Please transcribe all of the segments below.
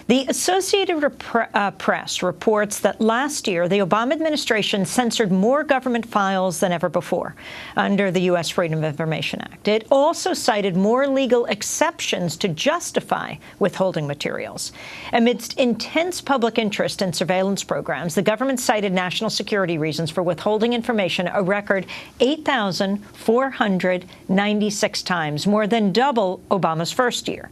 The Associated Press reports that last year, the Obama administration censored more government files than ever before under the U.S. Freedom of Information Act. It also cited more legal exceptions to justify withholding materials. Amidst intense public interest in surveillance programs, the government cited national security reasons for withholding information a record 8,496 times, more than double Obama's first year.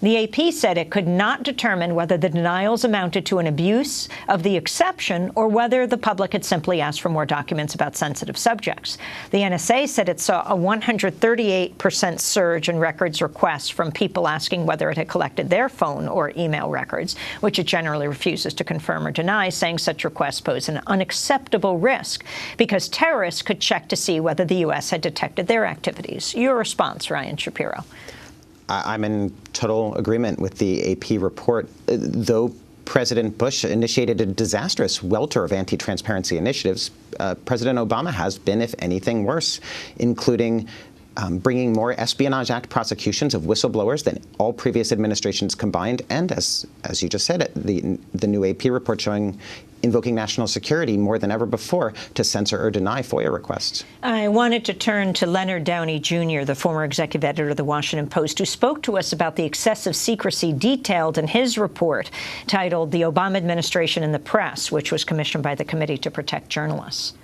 The AP said it could not determine whether the denials amounted to an abuse of the exception or whether the public had simply asked for more documents about sensitive subjects. The NSA said it saw a 138% surge in records requests from people asking whether it had collected their phone or email records, which it generally refuses to confirm or deny, saying such requests pose an unacceptable risk because terrorists could check to see whether the U.S. had detected their activities. Your response, Ryan Shapiro. I'm in total agreement with the AP report. Though President Bush initiated a disastrous welter of anti-transparency initiatives, President Obama has been, if anything, worse, including bringing more Espionage Act prosecutions of whistleblowers than all previous administrations combined, and as you just said, the new AP report showing invoking national security more than ever before to censor or deny FOIA requests. I wanted to turn to Leonard Downey Jr., the former executive editor of The Washington Post, who spoke to us about the excessive secrecy detailed in his report titled The Obama Administration and the Press, which was commissioned by the Committee to Protect Journalists.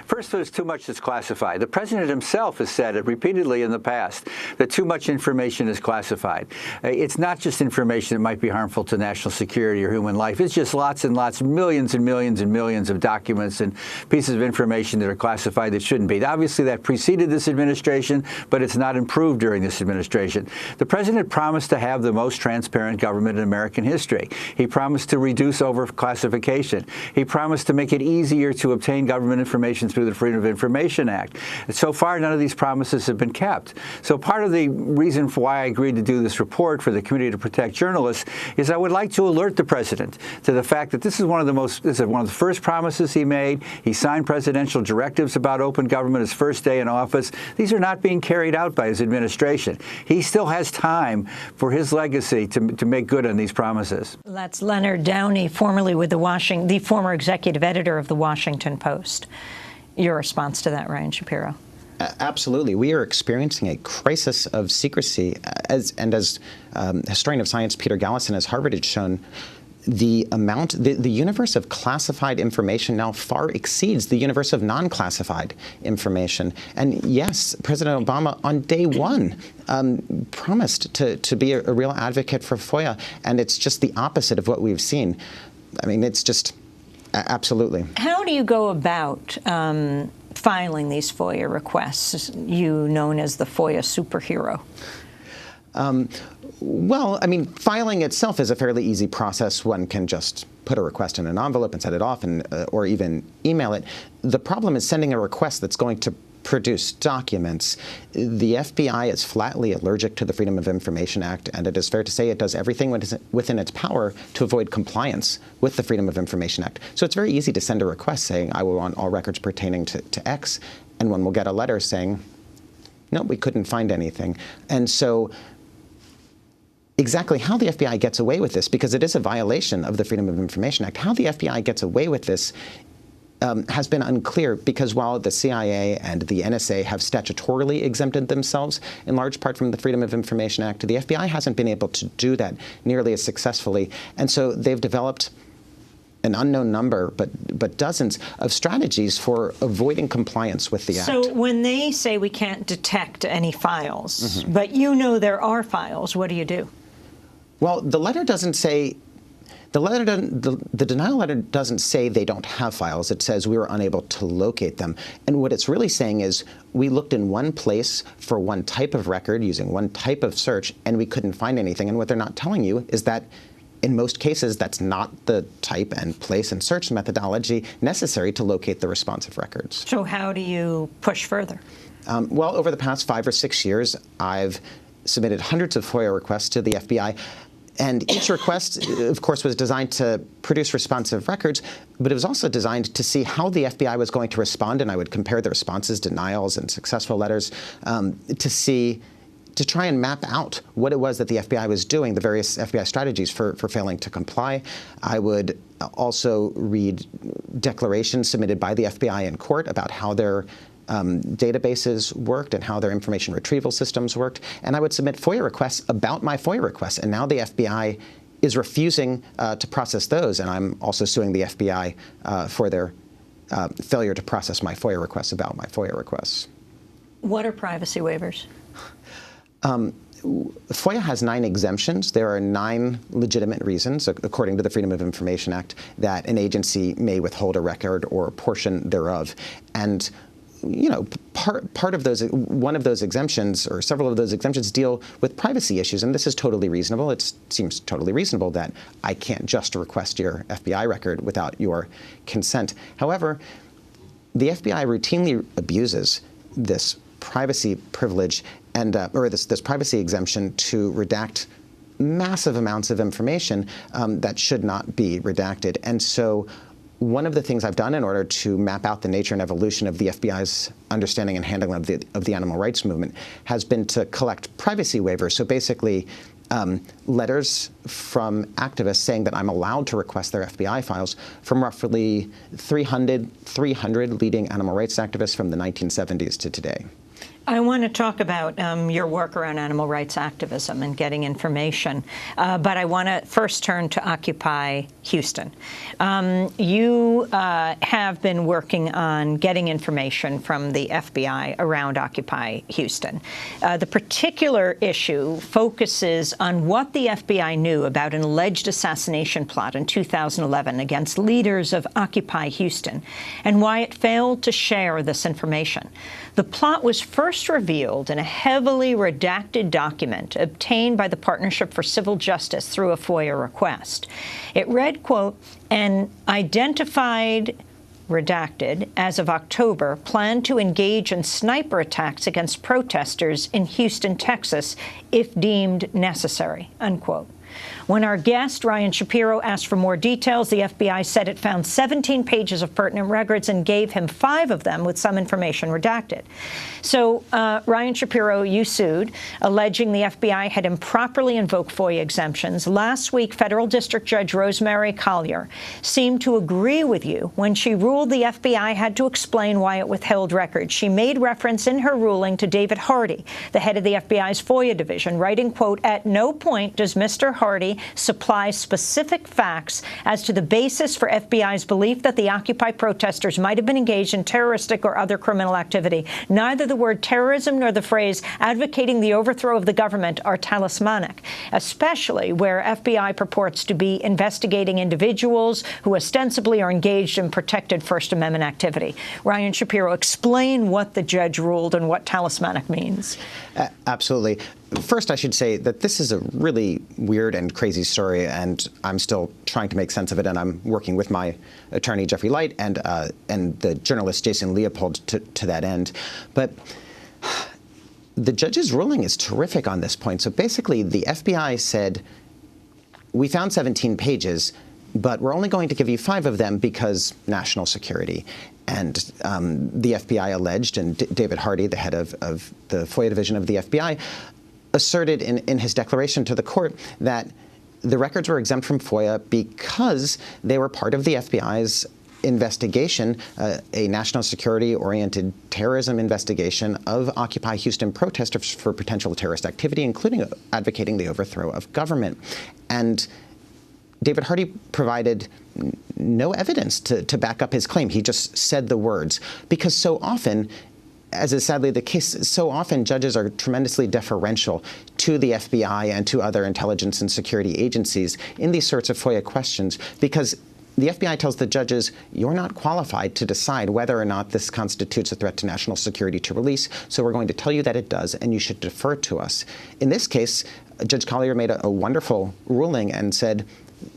First, there's too much that's classified. The president himself has said it repeatedly in the past that too much information is classified. It's not just information that might be harmful to national security or human life. It's just lots and lots, millions and millions and millions of documents and pieces of information that are classified that shouldn't be. Obviously, that preceded this administration, but it's not improved during this administration. The president promised to have the most transparent government in American history. He promised to reduce overclassification. He promised to make it easier to obtain government information through the Freedom of Information Act. So far, none of these promises have been kept. So part of the reason for why I agreed to do this report for the Committee to Protect Journalists is I would like to alert the president to the fact that this is one of the first promises he made. He signed presidential directives about open government his first day in office. These are not being carried out by his administration. He still has time for his legacy to make good on these promises. That's Leonard Downey, formerly with the former executive editor of The Washington Post. Your response to that, Ryan Shapiro? Absolutely. We are experiencing a crisis of secrecy. As historian of science Peter Gallison has Harvard has shown, the universe of classified information now far exceeds the universe of non-classified information. And yes, President Obama on day one promised to be a real advocate for FOIA, and it's just the opposite of what we've seen. I mean, it's just absolutely. How do you go about filing these FOIA requests, you known as the FOIA superhero? Well, I mean, filing itself is a fairly easy process. One can just put a request in an envelope and send it off, or even email it. The problem is sending a request that's going to produce documents. The FBI is flatly allergic to the Freedom of Information Act, and it is fair to say it does everything within its power to avoid compliance with the Freedom of Information Act. So it's very easy to send a request saying, I will want all records pertaining to X, and one will get a letter saying, no, we couldn't find anything. And so exactly how the FBI gets away with this, because it is a violation of the Freedom of Information Act, how the FBI gets away with this has been unclear, because while the CIA and the NSA have statutorily exempted themselves in large part from the Freedom of Information Act, the FBI hasn't been able to do that nearly as successfully. And so they've developed an unknown number, but dozens of strategies for avoiding compliance with the act. So when they say we can't detect any files, but you know there are files, what do you do? Well, the letter doesn't say the denial letter doesn't say they don't have files. It says we were unable to locate them. And what it's really saying is we looked in one place for one type of record using one type of search, and we couldn't find anything. And what they're not telling you is that in most cases, that's not the type and place and search methodology necessary to locate the responsive records. So how do you push further? Well, over the past 5 or 6 years, I've submitted hundreds of FOIA requests to the FBI. And each request, of course, was designed to produce responsive records, but it was also designed to see how the FBI was going to respond. And I would compare the responses, denials, and successful letters to see to try and map out what it was that the FBI was doing, the various FBI strategies for failing to comply. I would also read declarations submitted by the FBI in court about how their databases worked and how their information retrieval systems worked. And I would submit FOIA requests about my FOIA requests. And now the FBI is refusing to process those. And I'm also suing the FBI for their failure to process my FOIA requests about my FOIA requests. What are privacy waivers? FOIA has 9 exemptions. There are 9 legitimate reasons, according to the Freedom of Information Act, that an agency may withhold a record or a portion thereof. And you know, part of those, one of those exemptions, or several of those exemptions, deal with privacy issues, and this is totally reasonable. It seems totally reasonable that I can't just request your FBI record without your consent. However, the FBI routinely abuses this privacy privilege and or this privacy exemption to redact massive amounts of information that should not be redacted. And so one of the things I've done in order to map out the nature and evolution of the FBI's understanding and handling of the animal rights movement has been to collect privacy waivers. So basically, letters from activists saying that I'm allowed to request their FBI files from roughly 300 leading animal rights activists from the 1970s to today. I want to talk about your work around animal rights activism and getting information, but I want to first turn to Occupy Houston. You have been working on getting information from the FBI around Occupy Houston. The particular issue focuses on what the FBI knew about an alleged assassination plot in 2011 against leaders of Occupy Houston and why it failed to share this information. The plot was first revealed in a heavily redacted document obtained by the Partnership for Civil Justice through a FOIA request. It read, quote, "An identified, redacted, as of October, planned to engage in sniper attacks against protesters in Houston, Texas, if deemed necessary," unquote. When our guest, Ryan Shapiro, asked for more details, the FBI said it found 17 pages of pertinent records and gave him 5 of them with some information redacted. So, Ryan Shapiro, you sued, alleging the FBI had improperly invoked FOIA exemptions. Last week, Federal District Judge Rosemary Collyer seemed to agree with you when she ruled the FBI had to explain why it withheld records. She made reference in her ruling to David Hardy, the head of the FBI's FOIA division, writing, quote, "At no point does Mr. Hardy supply specific facts as to the basis for FBI's belief that the Occupy protesters might have been engaged in terroristic or other criminal activity. Neither the word terrorism nor the phrase advocating the overthrow of the government are talismanic, especially where FBI purports to be investigating individuals who ostensibly are engaged in protected First Amendment activity." Ryan Shapiro, explain what the judge ruled and what talismanic means. Absolutely. First, I should say that this is a really weird and crazy story, and I'm still trying to make sense of it, and I'm working with my attorney, Jeffrey Light, and the journalist, Jason Leopold, to that end. But the judge's ruling is terrific on this point. So basically, the FBI said, we found 17 pages, but we're only going to give you 5 of them because national security. And the FBI alleged, and David Hardy, the head of the FOIA division of the FBI, asserted in his declaration to the court that the records were exempt from FOIA because they were part of the FBI's investigation, a national security-oriented terrorism investigation of Occupy Houston protesters for potential terrorist activity, including advocating the overthrow of government. And David Hardy provided no evidence to back up his claim. He just said the words, because so often, as is sadly the case, so often judges are tremendously deferential to the FBI and to other intelligence and security agencies in these sorts of FOIA questions, because the FBI tells the judges, you're not qualified to decide whether or not this constitutes a threat to national security to release, so we're going to tell you that it does, and you should defer to us. In this case, Judge Collyer made a wonderful ruling and said,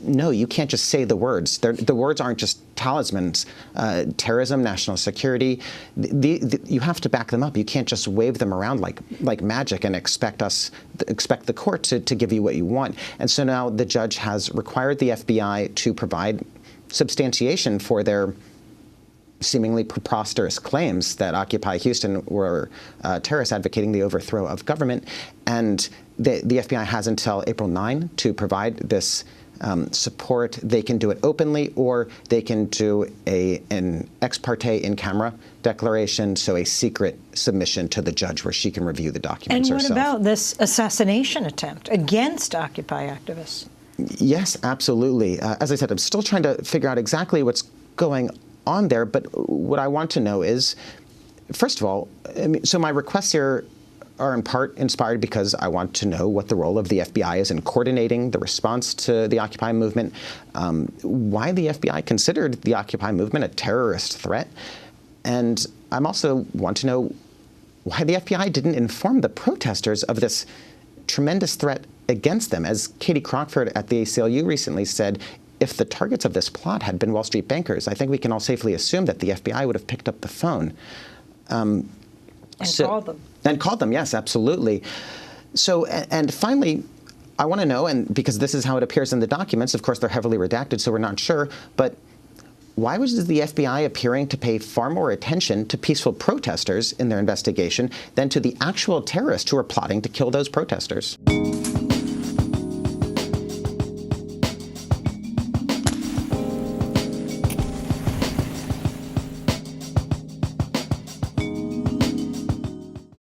no, you can't just say the words. The words aren't just talismans. Terrorism, national security, you have to back them up. You can't just wave them around like magic and expect the court to give you what you want. And so now the judge has required the FBI to provide substantiation for their seemingly preposterous claims that Occupy Houston were terrorists advocating the overthrow of government. And the FBI has until April 9 to provide this support. They can do it openly, or they can do an ex parte in-camera declaration, so a secret submission to the judge where she can review the documents herself. And what about this assassination attempt against Occupy activists? Yes, absolutely. As I said, I'm still trying to figure out exactly what's going on there, but what I want to know is, first of all, so my requests here are in part inspired because I want to know what the role of the FBI is in coordinating the response to the Occupy movement, why the FBI considered the Occupy movement a terrorist threat, and I'm also want to know why the FBI didn't inform the protesters of this tremendous threat against them. As Katie Crockford at the ACLU recently said, if the targets of this plot had been Wall Street bankers, I think we can all safely assume that the FBI would have picked up the phone. And called them. And called them, yes, absolutely. So, and finally, I want to know, and because this is how it appears in the documents, of course they're heavily redacted, so we're not sure, but why was the FBI appearing to pay far more attention to peaceful protesters in their investigation than to the actual terrorists who were plotting to kill those protesters?